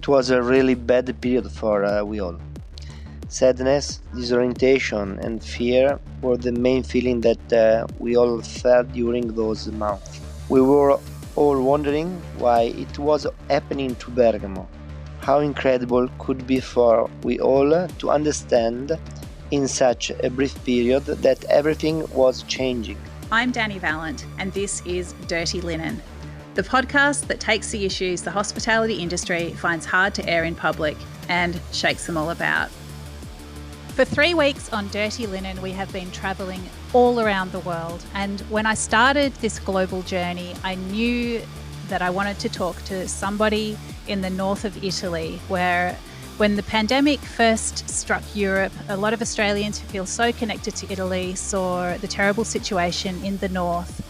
It was a really bad period for we all. Sadness, disorientation, and fear were the main feeling that we all felt during those months. We were all wondering why it was happening to Bergamo. How incredible could be for we all to understand in such a brief period that everything was changing. I'm Dani Valent, and this is Dirty Linen, the podcast that takes the issues the hospitality industry finds hard to air in public and shakes them all about. For 3 weeks on Dirty Linen, we have been travelling all around the world. And when I started this global journey, I knew that I wanted to talk to somebody in the north of Italy, where when the pandemic first struck Europe, a lot of Australians who feel so connected to Italy saw the terrible situation in the north.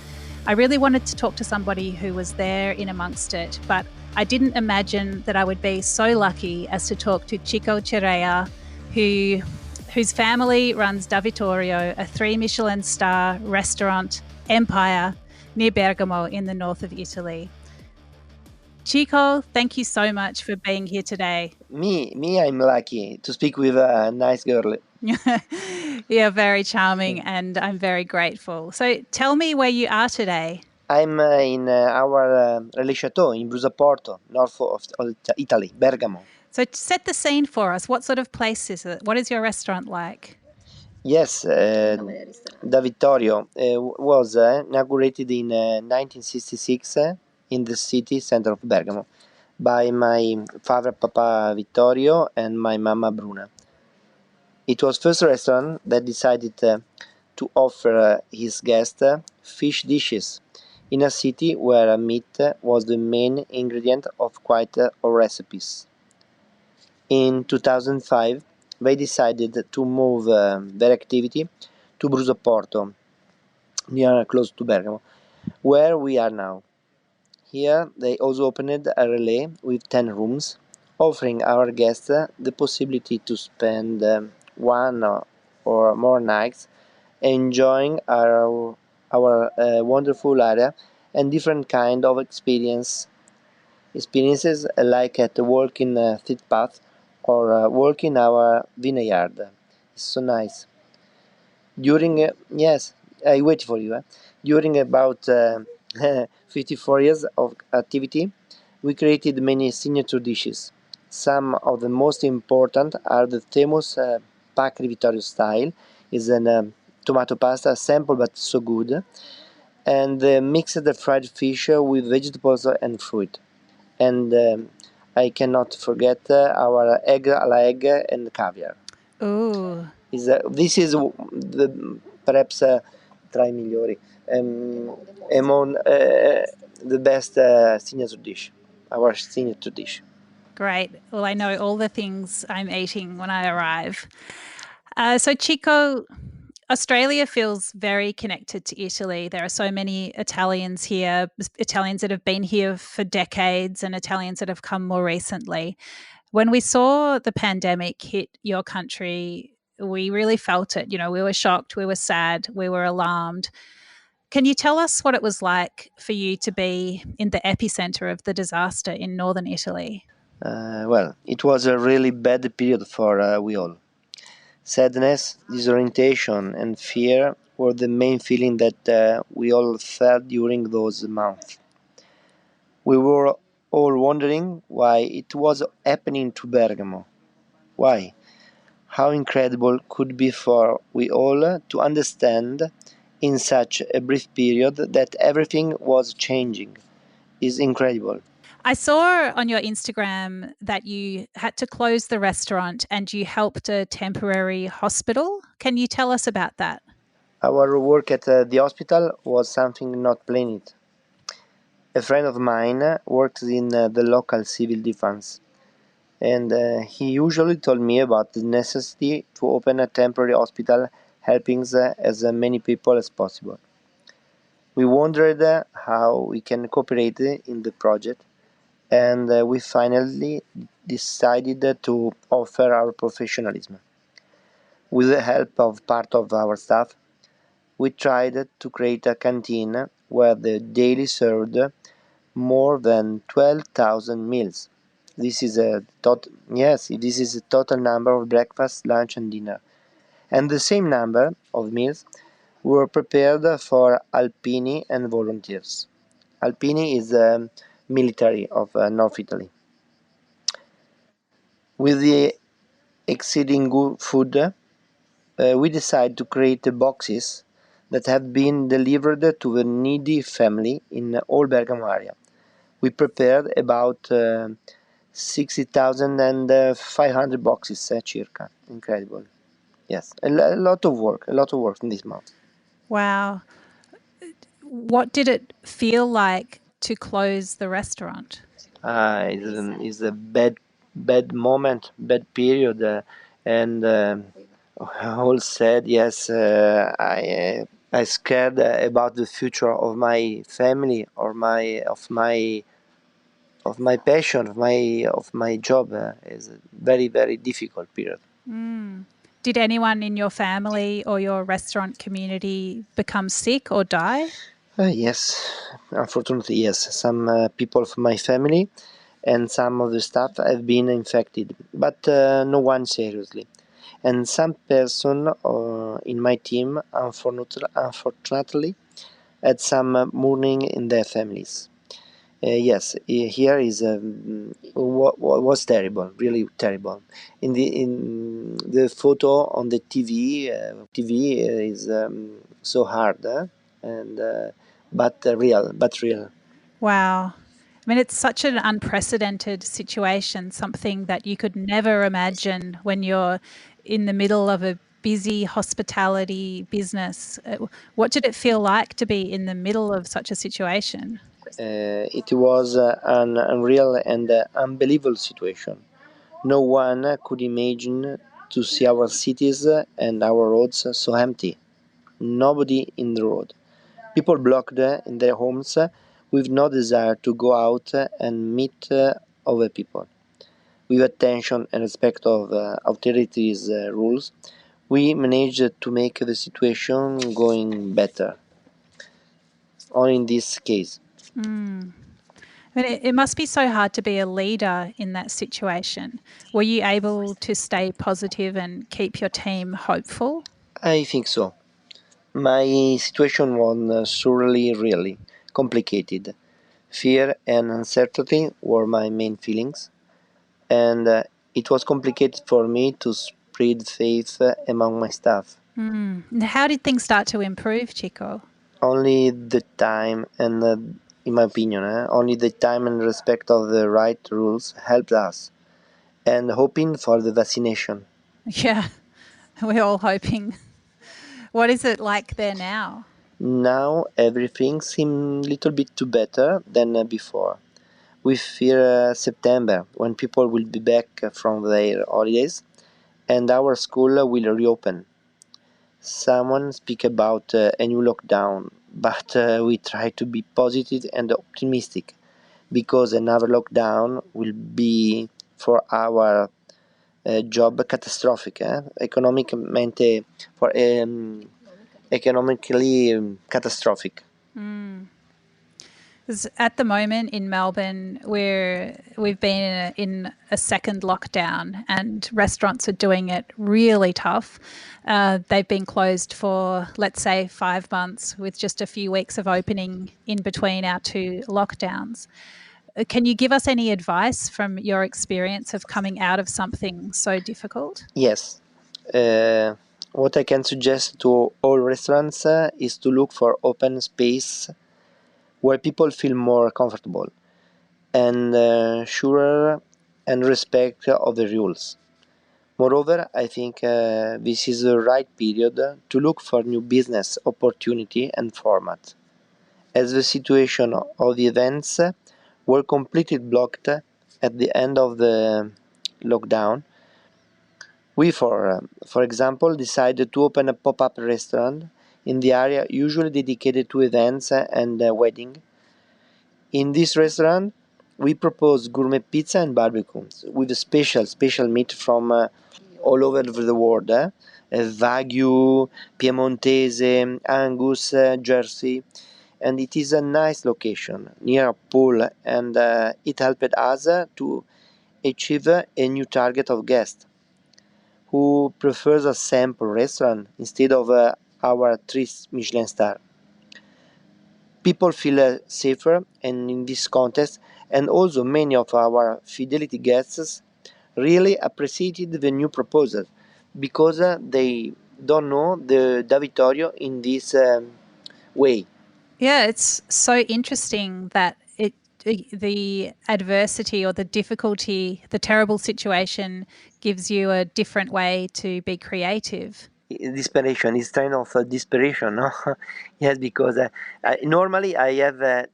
I really wanted to talk to somebody who was there in amongst it, but I didn't imagine that I would be so lucky as to talk to Chicco Cerea, whose family runs Vittorio, a three-Michelin-star restaurant empire near Bergamo in the north of Italy. Chicco, thank you so much for being here today. I'm lucky to speak with a nice girl. You're very charming and I'm very grateful. So tell me where you are today. I'm in our relais chateau in Brusaporto, north of Italy, Bergamo. So set the scene for us. What sort of place is it? What is your restaurant like? Yes, Da Vittorio was inaugurated in 1966 in the city center of Bergamo by my father Papa Vittorio and my mama Bruna. It was first restaurant that decided to offer his guests fish dishes in a city where meat was the main ingredient of quite all recipes. In 2005, they decided to move their activity to Brusaporto, close to Bergamo, where we are now. Here, they also opened a relay with 10 rooms, offering our guests the possibility to spend one or more nights enjoying our wonderful area and different kind of experiences like at walking street path or walking our vineyard. It's so nice. Yes, I wait for you. During about 54 years of activity, we created many signature dishes. Some of the most important are the famous Pacri Vittorio style, is a tomato pasta, simple but so good, and mixed fried fish with vegetables and fruit. And I cannot forget our egg alla egg and caviar. Ooh. This is perhaps tra I migliori, among the best signature dish, our signature dish. Great. Well, I know all the things I'm eating when I arrive. So Chicco, Australia feels very connected to Italy. There are so many Italians here, Italians that have been here for decades and Italians that have come more recently. When we saw the pandemic hit your country, we really felt it. You know, we were shocked, we were sad, we were alarmed. Can you tell us what it was like for you to be in the epicentre of the disaster in northern Italy? Well, it was a really bad period for we all. Sadness, disorientation, and fear were the main feeling that we all felt during those months. We were all wondering why it was happening to Bergamo. Why? How incredible could be for we all to understand in such a brief period that everything was changing is incredible. I saw on your Instagram that you had to close the restaurant and you helped a temporary hospital. Can you tell us about that? Our work at the hospital was something not planned. A friend of mine works in the local civil defense, and he usually told me about the necessity to open a temporary hospital helping as many people as possible. We wondered how we can cooperate in the project, and we finally decided to offer our professionalism. With the help of part of our staff, we tried to create a canteen where the daily served more than 12,000 meals. This is a this is a total number of breakfast, lunch, and dinner, and the same number of meals were prepared for Alpini and volunteers. Alpini is the military of North Italy. With the exceeding good food, we decided to create boxes that have been delivered to the needy family in all Bergamo area. We prepared about 60,500 boxes circa. Incredible. Yes, a lot of work in this month. Wow. What did it feel like to close the restaurant? It's a bad moment, bad period, and all said yes. I scared about the future of my family or of my passion, of my job. Is a very difficult period. Did anyone in your family or your restaurant community become sick or die? Yes, unfortunately, yes. Some people from my family and some of the staff have been infected, but no one seriously. And some person in my team, unfortunately, had some mourning in their families. Yes, here is was terrible, really terrible. In the photo on the TV is so hard, and but real. Wow. I mean, it's such an unprecedented situation, something that you could never imagine when you're in the middle of a busy hospitality business. What did it feel like to be in the middle of such a situation? It was an unreal and unbelievable situation. No one could imagine to see our cities and our roads so empty. Nobody in the road. People blocked in their homes with no desire to go out and meet other people. With attention and respect of authorities' rules, we managed to make the situation going better. Only in this case. I mean, it must be so hard to be a leader in that situation. Were you able to stay positive and keep your team hopeful? I think so. My situation was surely really complicated. Fear and uncertainty were my main feelings, and it was complicated for me to spread faith among my staff. And how did things start to improve, Chicco? Only the time and, in my opinion, only the time and respect of the right rules helped us, and hoping for the vaccination. Yeah, we're all hoping. What is it like there now? Now everything seems a little bit too better than before. We fear September, when people will be back from their holidays and our school will reopen. Someone speak about a new lockdown, but we try to be positive and optimistic because another lockdown will be for our job catastrophic, economically for economically catastrophic. 'Cause at the moment in Melbourne, we've been in a second lockdown, and restaurants are doing it really tough. They've been closed for, let's say, 5 months, with just a few weeks of opening in between our two lockdowns. Can you give us any advice from your experience of coming out of something so difficult? Yes. What I can suggest to all restaurants is to look for open space where people feel more comfortable and sure and respect of the rules. Moreover, I think this is the right period to look for new business opportunity and format. As the situation of the events were completely blocked at the end of the lockdown, we, for example, decided to open a pop-up restaurant in the area usually dedicated to events and wedding. In this restaurant, we propose gourmet pizza and barbecues with a special meat from all over the world. Wagyu, Piemontese, Angus, Jersey. And it is a nice location near a pool, and it helped us to achieve a new target of guests who prefers a sample restaurant instead of our three Michelin-star. People feel safer and in this context, and also many of our fidelity guests really appreciated the new proposal because they don't know the Vittorio in this way. Yeah, it's so interesting that the adversity or the difficulty, the terrible situation gives you a different way to be creative. Desperation is kind of desperation, no? Yes, because normally I have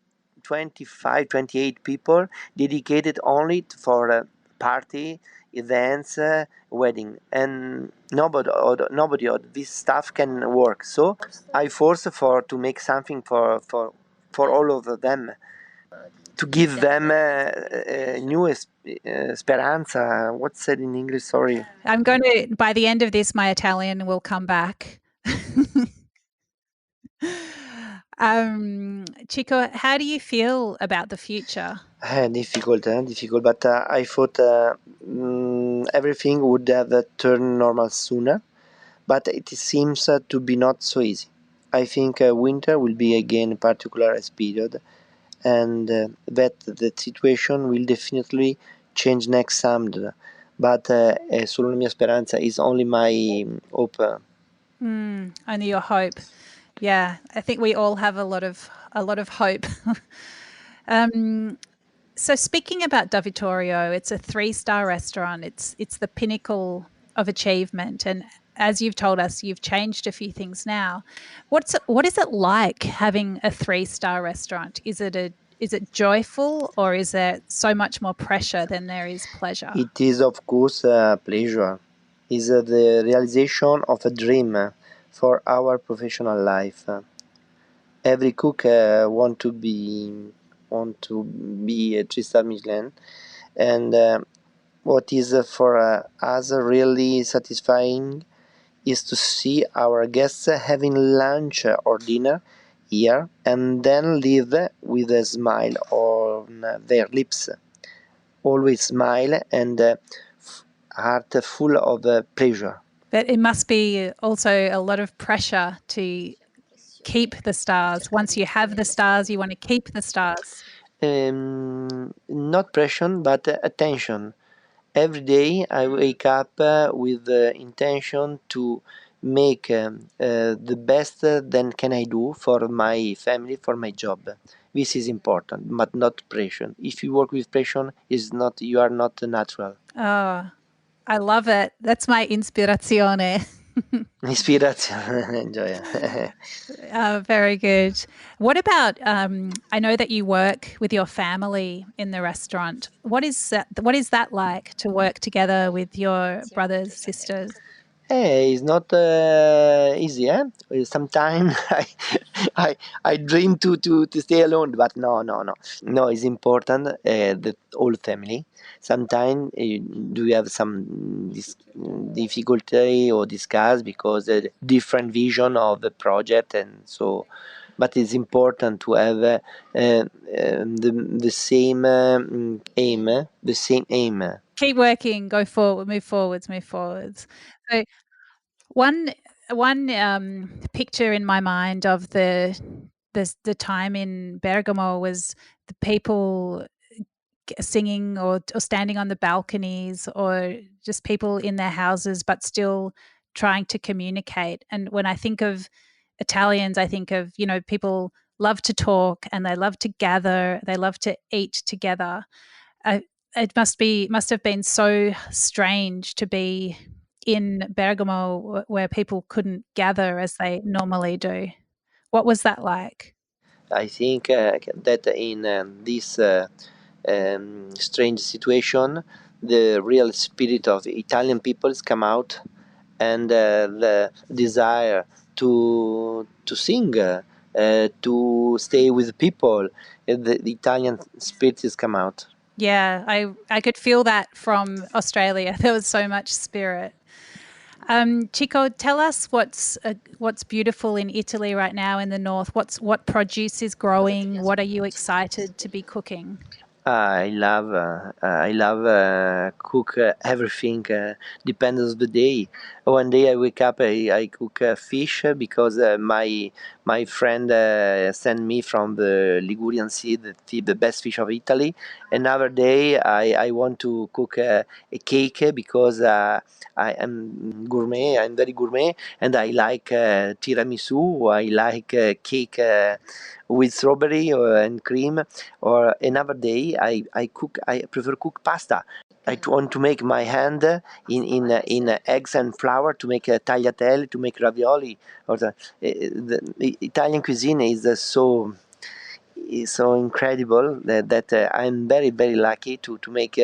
25, 28 people dedicated only for party, events, wedding, and nobody of this stuff can work. So I force for to make something for all of them, to give them new speranza. What's said in English? Sorry. I'm going to, by the end of this, my Italian will come back. Chicco, how do you feel about the future? Difficult, but I thought everything would have turned normal sooner, but it seems to be not so easy. I think winter will be again a particular period, and that the situation will definitely change next summer. But è solo la mia speranza, is only my hope. Only your hope. Yeah, I think we all have a lot of hope. So speaking about Da Vittorio, it's a 3-star restaurant. It's the pinnacle of achievement, and as you've told us, you've changed a few things now. What is it like having a 3-star restaurant? Is it joyful, or is there so much more pressure than there is pleasure? It is, of course, a pleasure. It's the realization of a dream for our professional life. Every cook want to be a 3-star Michelin, and what is for us really satisfying is to see our guests having lunch or dinner here and then leave with a smile on their lips. Always smile and heart full of pleasure. But it must be also a lot of pressure to keep the stars. Once you have the stars, you want to keep the stars. Not pressure, but attention. Every day I wake up with the intention to make the best that can I do for my family, for my job. This is important, but not pressure. If you work with pressure, you are not natural. Oh, I love it. That's my ispirazione. Inspiration, enjoy. Very good. What about? I know that you work with your family in the restaurant. What is that like to work together with your brothers, sisters? Hey, it's not easy, eh? Sometimes I dream to stay alone, but no. It's important the whole family. Sometimes do you have some difficulty or discuss because different vision of the project, and so. But it's important to have the same aim, the same aim. Keep working. Go forward. Move forwards. So one picture in my mind of the time in Bergamo was the people singing or standing on the balconies, or just people in their houses but still trying to communicate. And when I think of Italians, I think of, people love to talk and they love to gather, they love to eat together. It must have been so strange to be in Bergamo where people couldn't gather as they normally do. What was that like? I think that in this strange situation, the real spirit of Italian peoples come out, and the desire to sing, to stay with people, the Italian spirit has come out. Yeah, I could feel that from Australia. There was so much spirit. Chicco, tell us what's beautiful in Italy right now in the north. What produce is growing? What are you excited to be cooking? I love cook everything. Depends on the day. One day I wake up, I cook fish because my friend sent me from the Ligurian Sea the best fish of Italy. Another day I want to cook a cake because I am gourmet. I'm very gourmet, and I like tiramisu. I like cake with strawberry and cream. Or another day I prefer cook pasta. I want to make my hand in eggs and flour to make tagliatelle, to make ravioli. Or the Italian cuisine is so incredible that I'm very lucky to make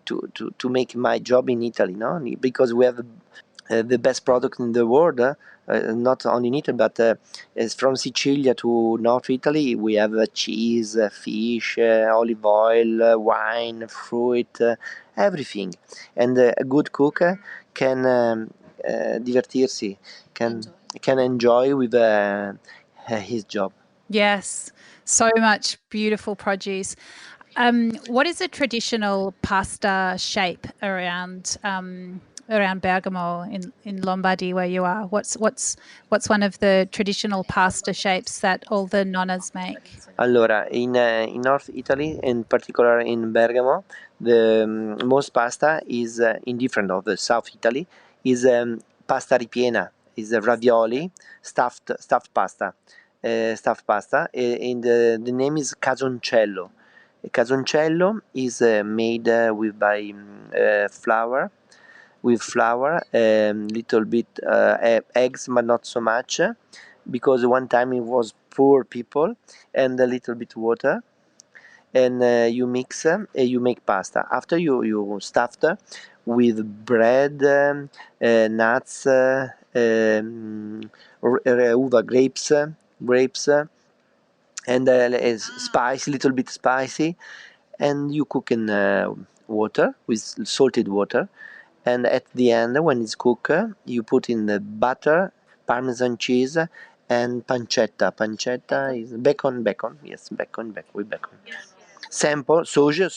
to make my job in Italy, no? Because we have the best product in the world, not only in Italy, but it's from Sicilia to North Italy. We have cheese, fish, olive oil, wine, fruit, everything. And a good cook can divertirsi, can enjoy with his job. Yes, so much beautiful produce. What is a traditional pasta shape around Bergamo in Lombardy where you are? What's one of the traditional pasta shapes that all the nonnas make? Allora, in North Italy, in particular in Bergamo, the most pasta is indifferent of the South Italy is pasta ripiena, is ravioli, stuffed pasta, and the name is casoncello. Casoncello is made with flour, little bit eggs, but not so much, because one time it was poor people, and a little bit water, and you mix, you make pasta. After you stuffed with bread, nuts, uva grapes, and spice, little bit spicy, and you cook in water with salted water, and at the end when it's cooked you put in the butter, parmesan cheese, and pancetta is bacon, yes, bacon with bacon, simple, soja,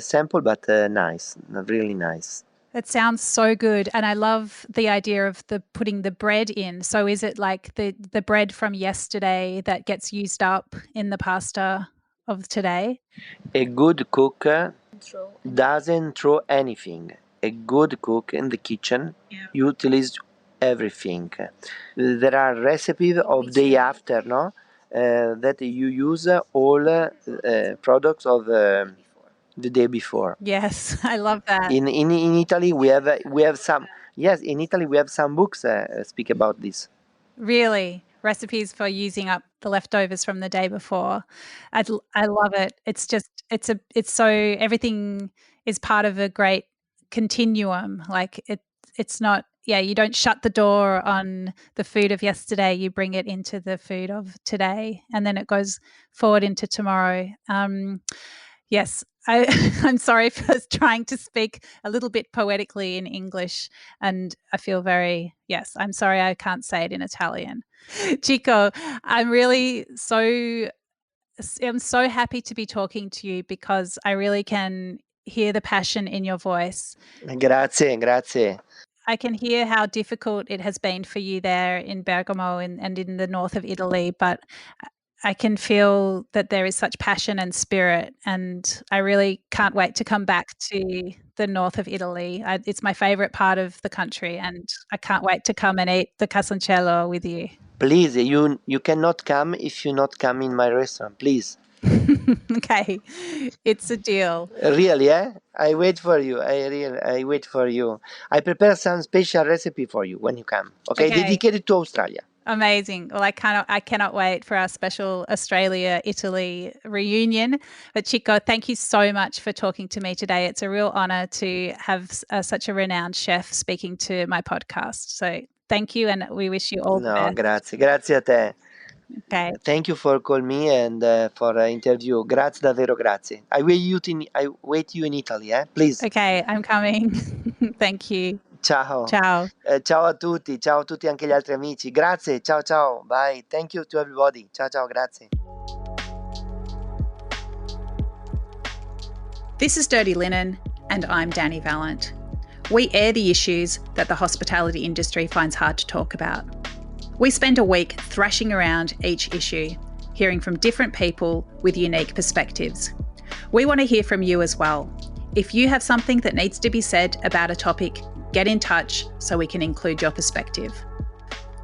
simple but nice, really nice. It sounds so good, and I love the idea of putting the bread in. So is it like the bread from yesterday that gets used up in the pasta of today? A good cook doesn't throw anything. A good cook in the kitchen utilizes everything. There are recipes of day after, no? That you use all products of the day before. Yes, I love that. In Italy we have some, yes, in Italy we have some books speak about this. Really? Recipes for using up the leftovers from the day before. I love it. It's just it's so everything is part of a great continuum. Like it's not, yeah, you don't shut the door on the food of yesterday, you bring it into the food of today, and then it goes forward into tomorrow. Yes, I'm sorry for trying to speak a little bit poetically in English, and I feel yes, I'm sorry I can't say it in Italian. Chicco, I'm so happy to be talking to you because I really can hear the passion in your voice. Grazie. I can hear how difficult it has been for you there in Bergamo and in the north of Italy, but I can feel that there is such passion and spirit, and I really can't wait to come back to the north of Italy. It's my favorite part of the country, and I can't wait to come and eat the casoncello with you. Please, you cannot come if you not come in my restaurant, please. Okay, it's a deal. Really, I wait for you. I wait for you. I prepare some special recipe for you when you come. Okay, dedicated to Australia. Amazing. Well, I cannot wait for our special Australia-Italy reunion. But Chicco, thank you so much for talking to me today. It's a real honor to have such a renowned chef speaking to my podcast. So thank you, and we wish you all the best. Grazie a te. Okay. Thank you for calling me and for interview. Grazie davvero, grazie. I wait you in Italy, please. Okay, I'm coming. Thank you. Ciao. Ciao. Ciao a tutti anche gli altri amici. Grazie, ciao, bye. Thank you to everybody. Ciao, grazie. This is Dirty Linen, and I'm Dani Valent. We air the issues that the hospitality industry finds hard to talk about. We spend a week thrashing around each issue, hearing from different people with unique perspectives. We want to hear from you as well. If you have something that needs to be said about a topic, get in touch so we can include your perspective.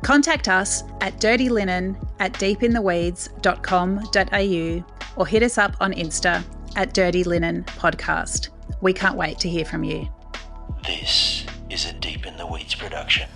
Contact us at dirtylinen@deepintheweeds.com.au or hit us up on Insta at Dirty Linen Podcast. We can't wait to hear from you. This is a Deep in the Weeds production.